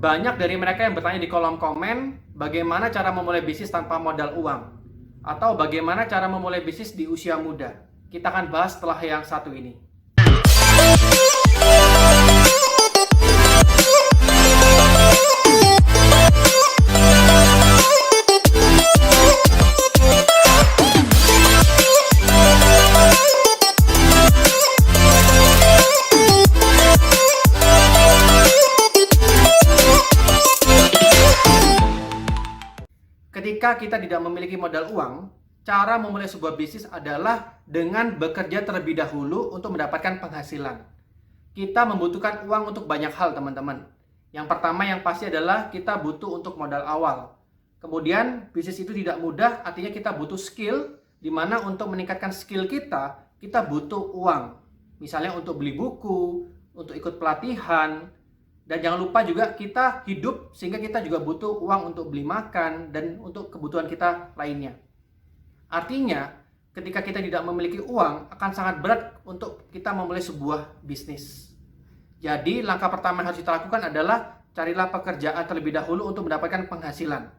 Banyak dari mereka yang bertanya di kolom komen, bagaimana cara memulai bisnis tanpa modal uang? Atau bagaimana cara memulai bisnis di usia muda? Kita akan bahas setelah yang satu ini. Ketika kita tidak memiliki modal uang, cara memulai sebuah bisnis adalah dengan bekerja terlebih dahulu untuk mendapatkan penghasilan. Kita membutuhkan uang untuk banyak hal, teman-teman. Yang pertama yang pasti adalah kita butuh untuk modal awal. Kemudian bisnis itu tidak mudah, artinya kita butuh skill, di mana untuk meningkatkan skill kita butuh uang. Misalnya untuk beli buku, untuk ikut pelatihan. Dan jangan lupa juga kita hidup sehingga kita juga butuh uang untuk beli makan dan untuk kebutuhan kita lainnya. Artinya, ketika kita tidak memiliki uang, akan sangat berat untuk kita memulai sebuah bisnis. Jadi, langkah pertama yang harus kita lakukan adalah carilah pekerjaan terlebih dahulu untuk mendapatkan penghasilan.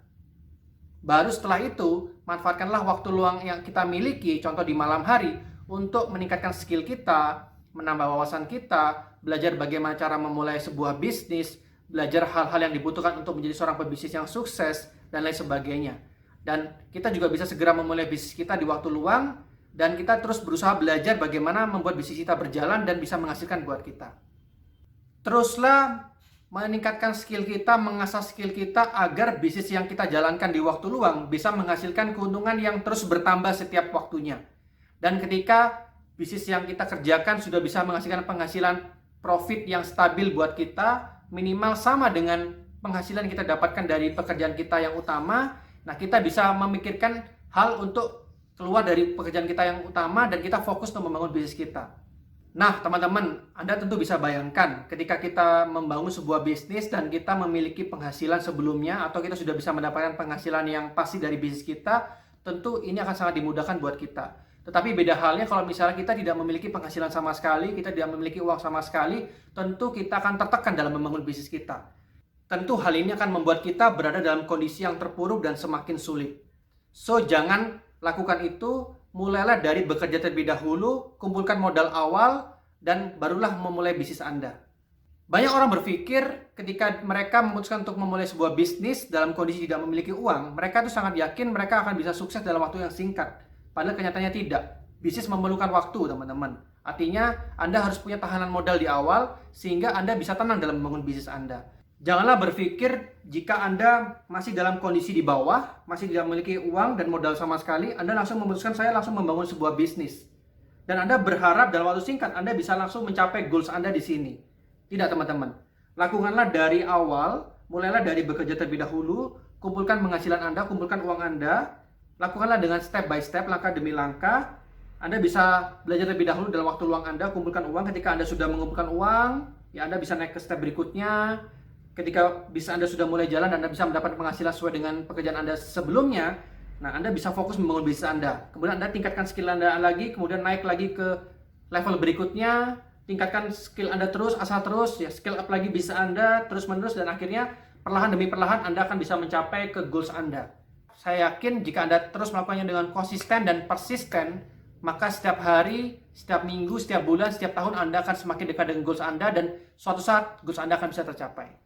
Baru setelah itu, manfaatkanlah waktu luang yang kita miliki, contoh di malam hari, untuk meningkatkan skill kita, menambah wawasan kita, belajar bagaimana cara memulai sebuah bisnis, belajar hal-hal yang dibutuhkan untuk menjadi seorang pebisnis yang sukses, dan lain sebagainya. Dan kita juga bisa segera memulai bisnis kita di waktu luang, dan kita terus berusaha belajar bagaimana membuat bisnis kita berjalan dan bisa menghasilkan buat kita. Teruslah meningkatkan skill kita, mengasah skill kita agar bisnis yang kita jalankan di waktu luang bisa menghasilkan keuntungan yang terus bertambah setiap waktunya. Dan ketika bisnis yang kita kerjakan sudah bisa menghasilkan penghasilan profit yang stabil buat kita, minimal sama dengan penghasilan yang kita dapatkan dari pekerjaan kita yang utama, nah kita bisa memikirkan hal untuk keluar dari pekerjaan kita yang utama dan kita fokus untuk membangun bisnis kita. Nah teman-teman, Anda tentu bisa bayangkan ketika kita membangun sebuah bisnis dan kita memiliki penghasilan sebelumnya atau kita sudah bisa mendapatkan penghasilan yang pasti dari bisnis kita, tentu ini akan sangat dimudahkan buat kita. Tetapi beda halnya kalau misalnya kita tidak memiliki penghasilan sama sekali, kita tidak memiliki uang sama sekali, tentu kita akan tertekan dalam membangun bisnis kita. Tentu hal ini akan membuat kita berada dalam kondisi yang terpuruk dan semakin sulit. So, jangan lakukan itu, mulailah dari bekerja terlebih dahulu, kumpulkan modal awal, dan barulah memulai bisnis Anda. Banyak orang berpikir ketika mereka memutuskan untuk memulai sebuah bisnis dalam kondisi tidak memiliki uang, mereka itu sangat yakin mereka akan bisa sukses dalam waktu yang singkat. Padahal kenyataannya tidak. Bisnis memerlukan waktu, teman-teman. Artinya, Anda harus punya tahanan modal di awal, sehingga Anda bisa tenang dalam membangun bisnis Anda. Janganlah berpikir jika Anda masih dalam kondisi di bawah, masih tidak memiliki uang dan modal sama sekali, Anda langsung memutuskan saya langsung membangun sebuah bisnis. Dan Anda berharap dalam waktu singkat, Anda bisa langsung mencapai goals Anda di sini. Tidak, teman-teman. Lakukanlah dari awal, mulailah dari bekerja terlebih dahulu, kumpulkan penghasilan Anda, kumpulkan uang Anda, lakukanlah dengan step by step, langkah demi langkah. Anda bisa belajar lebih dahulu dalam waktu luang Anda, kumpulkan uang. Ketika Anda sudah mengumpulkan uang, ya Anda bisa naik ke step berikutnya. Ketika bisa Anda sudah mulai jalan, Anda bisa mendapat penghasilan sesuai dengan pekerjaan Anda sebelumnya. Nah, Anda bisa fokus membangun bisnis Anda. Kemudian Anda tingkatkan skill Anda lagi, kemudian naik lagi ke level berikutnya. Tingkatkan skill Anda terus, asal terus, ya skill up lagi bisa Anda terus-menerus, dan akhirnya perlahan demi perlahan Anda akan bisa mencapai ke goals Anda. Saya yakin jika Anda terus melakukannya dengan konsisten dan persisten, maka setiap hari, setiap minggu, setiap bulan, setiap tahun Anda akan semakin dekat dengan goals Anda dan suatu saat goals Anda akan bisa tercapai.